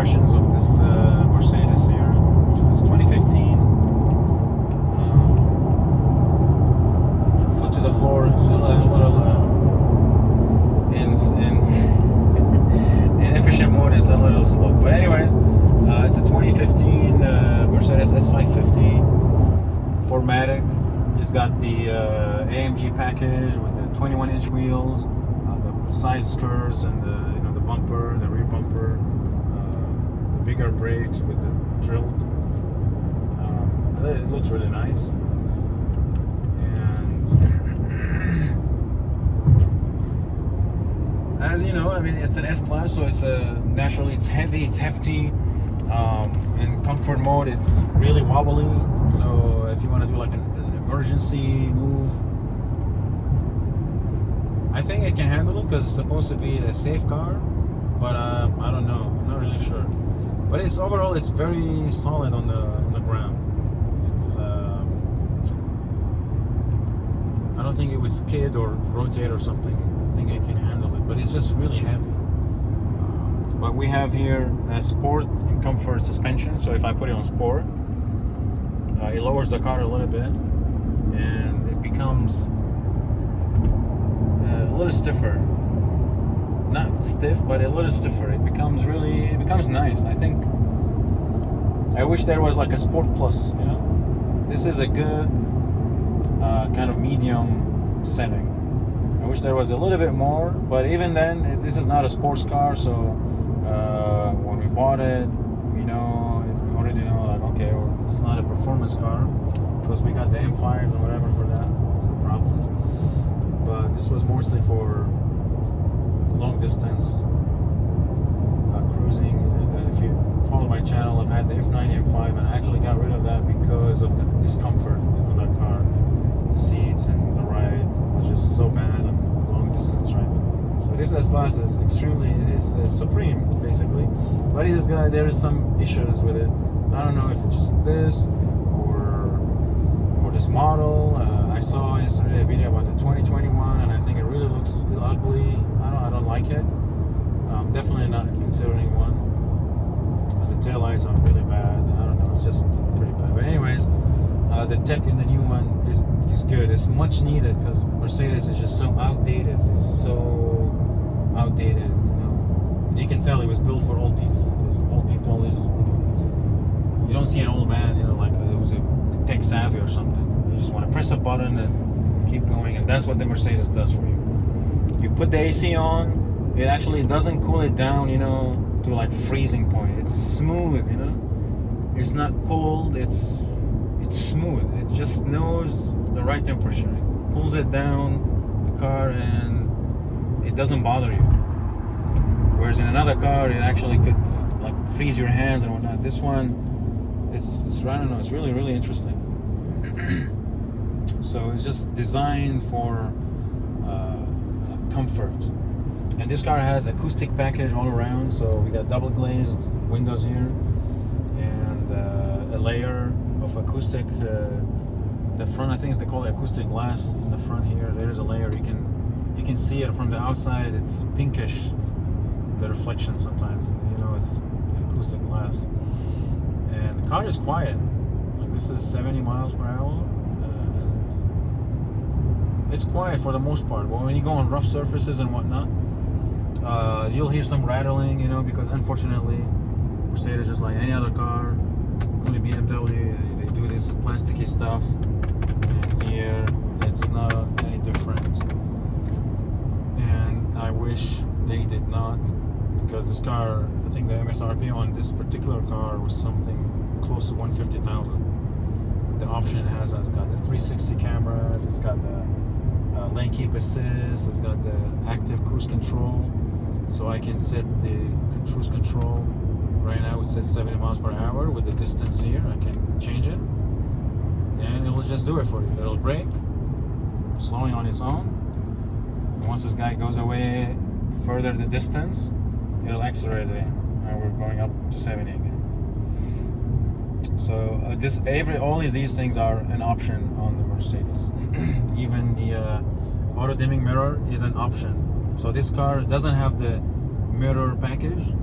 impressions of this Mercedes here. It's 2015. Foot to the floor. So a little in efficient mode, it's a little slow. But anyways, it's a 2015 Mercedes S550 4MATIC. It's got the AMG package with the 21-inch wheels, the side skirts, and the bumper, the rear bumper, the bigger brakes with the drilled. It looks really nice. And as you know, I mean, it's an S-Class, so it's naturally it's heavy, it's hefty. In comfort mode, it's really wobbly. So if you want to do like an emergency move, I think it can handle it because it's supposed to be a safe car. But I don't know. I'm not really sure. But it's overall, it's very solid on the ground. It's, I don't think it would skid or rotate or something. I think it can handle it. But it's just really heavy. But we have here a sport and comfort suspension. So if I put it on sport, it lowers the car a little bit, and it becomes a little stiffer. Not stiff, but a little stiffer. It becomes nice. I think I wish there was like a Sport Plus, you know. This is a good kind of medium setting. I wish there was a little bit more, but even then, this is not a sports car. So when we bought it, we already know, like, okay, it's not a performance car because we got the M5s and whatever for that, no problems. But this was mostly for long distance cruising. If you follow my channel, I've had the F90 M5, and I actually got rid of that because of the discomfort of that car. The seats and the ride was just so bad on long distance driving. So this S-Class is is supreme basically, but there is some issues with it. I don't know if it's just this or this model. I saw yesterday a video about the 2021, and I think it really looks ugly. I don't like it. Definitely not considering one. The taillights are really bad. I don't know, it's just pretty bad. But anyways, the tech in the new one is good. It's much needed because Mercedes is just so outdated. It's so outdated, And you can tell it was built for old people. Because old people is, you don't see an old man, like it was a tech savvy or something. You just want to press a button and keep going, and that's what the Mercedes does for you. You put the AC on, it actually doesn't cool it down, to like freezing point. It's smooth, It's not cold. It's smooth. It just knows the right temperature. It cools it down, the car, and it doesn't bother you. Whereas in another car, it actually could like freeze your hands and whatnot. This one, it's I don't know. It's really, really interesting. So it's just designed for comfort. And this car has acoustic package all around. So we got double glazed windows here, and a layer of acoustic. The front, I think they call it acoustic glass in the front here. There's a layer. You can see it from the outside. It's pinkish, the reflection sometimes. It's acoustic glass. And the car is quiet. Like, this is 70 miles per hour. It's quiet for the most part, but when you go on rough surfaces and whatnot, you'll hear some rattling, because unfortunately, Mercedes, just like any other car, including BMW, they do this plasticky stuff, and here it's not any different. And I wish they did not, because this car, I think the MSRP on this particular car was something close to $150,000. The option it has, it's got the 360 cameras, it's got the lane keep assist, it's got the active cruise control, so I can set the cruise control. Right now it says 70 miles per hour with the distance here. I can change it, and it will just do it for you. It'll brake, slowing on its own. And once this guy goes away further the distance, it'll accelerate it. Now we're going up to 70 again. So all of these things are an option on the Mercedes. Even the auto dimming mirror is an option. So this car doesn't have the mirror package.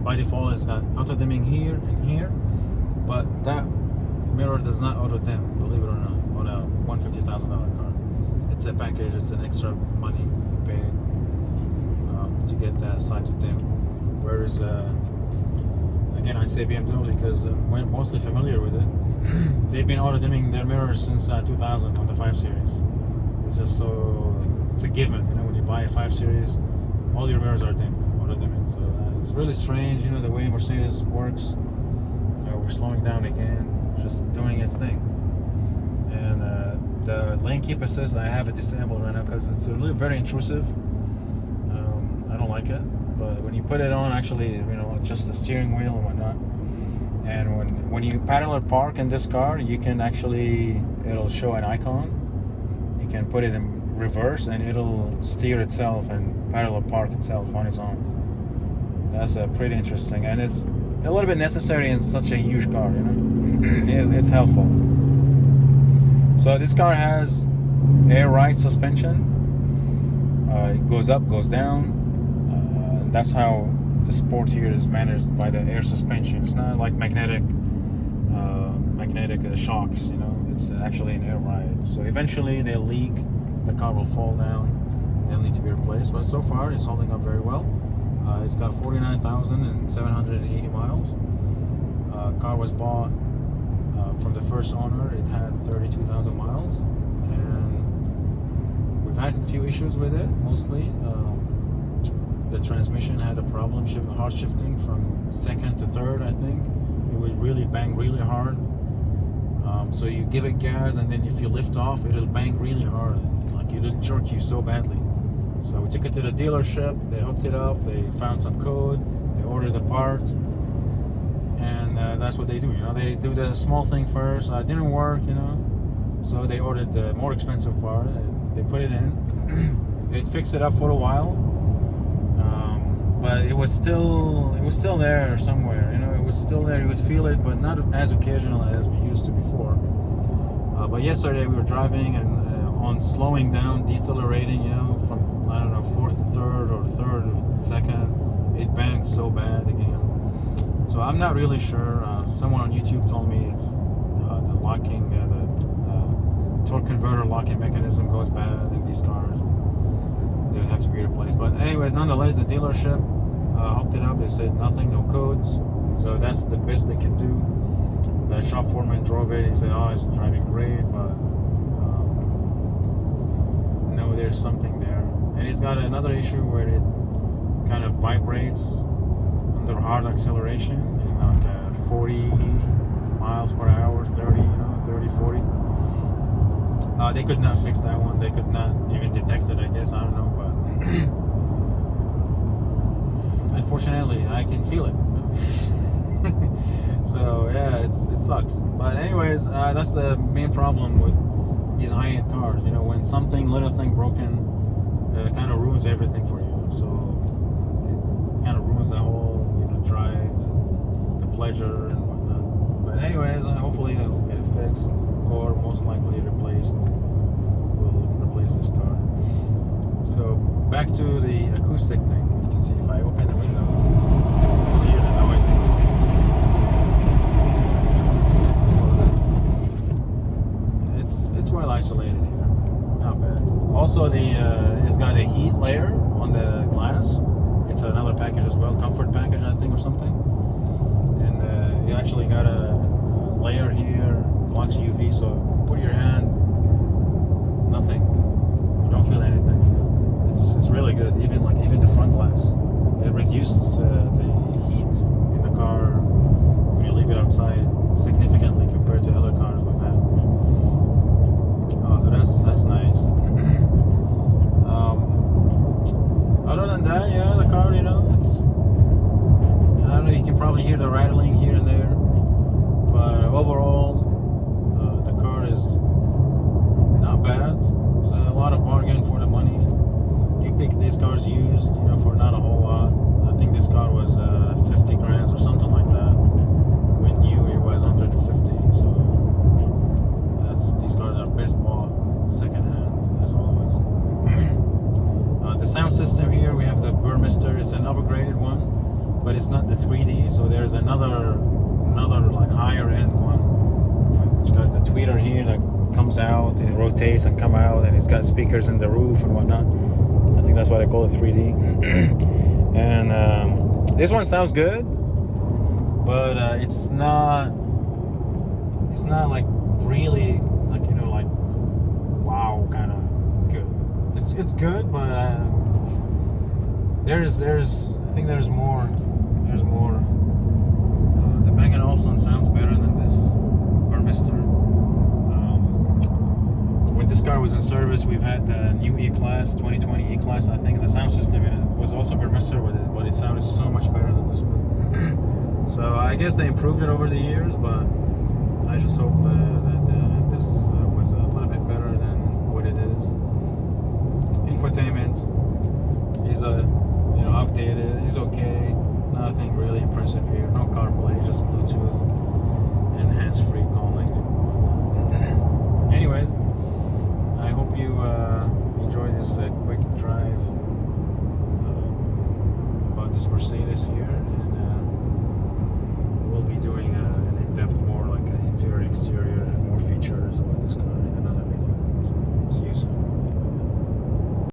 by default it's got auto dimming here and here, but that mirror does not auto dim, believe it or not, on a $150,000 car. It's a package, it's an extra money you pay to get that side to dim. Whereas again, I say BMW because we're mostly familiar with it. They've been auto dimming their mirrors since 2000 on the 5 Series. It's just so, it's a given, you know, when you buy a 5 Series, all your mirrors are auto dimming. So it's really strange, you know, the way Mercedes works. We're slowing down again, just doing its thing. And the lane keep assist, I have it disabled right now because it's really very intrusive. I don't like it. But when you put it on, actually, you know, just the steering wheel and whatnot. And when you parallel park in this car, you can actually, it'll show an icon. You can put it in reverse and it'll steer itself and parallel park itself on its own. That's pretty interesting, and it's a little bit necessary in such a huge car, you know. It's helpful. So this car has air ride suspension. It goes up, goes down. That's how the sport here is managed, by the air suspension. It's not like magnetic shocks, you know. It's actually an air ride. So eventually they'll leak, the car will fall down, they'll need to be replaced. But so far it's holding up very well. It's got 49,780 miles. Car was bought from the first owner. It had 32,000 miles, and we've had a few issues with it. Mostly the transmission had a problem, hard shifting from second to third, I think. It would really bang really hard. So you give it gas, and then if you lift off, it'll bang really hard. Like, it'll jerk you so badly. So we took it to the dealership, they hooked it up, they found some code, they ordered the part, and that's what they do, you know. They do the small thing first, it didn't work, you know, so they ordered the more expensive part, they put it in, it fixed it up for a while, but it was still there somewhere, you know, it was still there, you would feel it, but not as occasional as we used to before. But yesterday we were driving and on slowing down, decelerating, you know, from, I don't know, fourth to third or third to second, it banged so bad again. So I'm not really sure. Someone on YouTube told me it's the locking, the torque converter locking mechanism goes bad in these cars. They would have to be replaced. But anyways, nonetheless, the dealership hooked it up. They said nothing, no codes. So that's the best they can do. The shop foreman drove it. He said, "Oh, it's driving great, but no, there's something there." And it's got another issue where it kind of vibrates under hard acceleration, in like 40 miles per hour, 30, you know, 30, 40. They could not fix that one. They could not even detect it, I guess. I don't know, but unfortunately, I can feel it. So yeah, it sucks. But anyways, that's the main problem with these high-end cars. You know, when little thing broken, it kind of ruins everything for you. So it kind of ruins the whole, you know, drive, the pleasure and whatnot. But anyways, hopefully they'll get it fixed, or most likely replaced. We'll replace this car. So back to the acoustic thing. You can see if I open the window, you'll hear the noise. It's well isolated here, not bad. Also, it's got a heat layer on the glass. It's another package as well, comfort package, I think, or something. And you actually got a layer here, blocks UV. So put your hand, nothing. You don't feel anything. It's really good. Even the front glass, it reduced the heat in the car when you leave it outside significantly compared to other cars we've had. So that's nice. Other than that, yeah, the car, you know, I don't know, you can probably hear the rattling here and there, but overall, the car is not bad. It's a lot of bargain for the money. You pick these cars used, you know, for not a whole lot. I think this car was 50 grand or something like that. When new, it was 150. So these cars are best bought secondhand, as always. The sound system here, we have the Burmester. It's an upgraded one. but it's not the 3D. So there's another like higher end one, which got the tweeter here that comes out, it rotates and come out, and it's got speakers in the roof and whatnot. I think that's why they call it 3D. And this one sounds good, but it's not like really like, you know, like wow kind of good. It's good, but there's I think there's more. The Bang & Olufsen sounds better than this Burmester. When this car was in service, we've had the new E-Class, 2020 E-Class, I think. The sound system in it was also Burmester, but it sounded so much better than this one. So I guess they improved it over the years, but I just hope that this was a little bit better than what it is. Infotainment is updated, is okay. Nothing really impressive here. No CarPlay, just Bluetooth and hands-free calling. Anyways, I hope you enjoyed this quick drive about this Mercedes here, and we'll be doing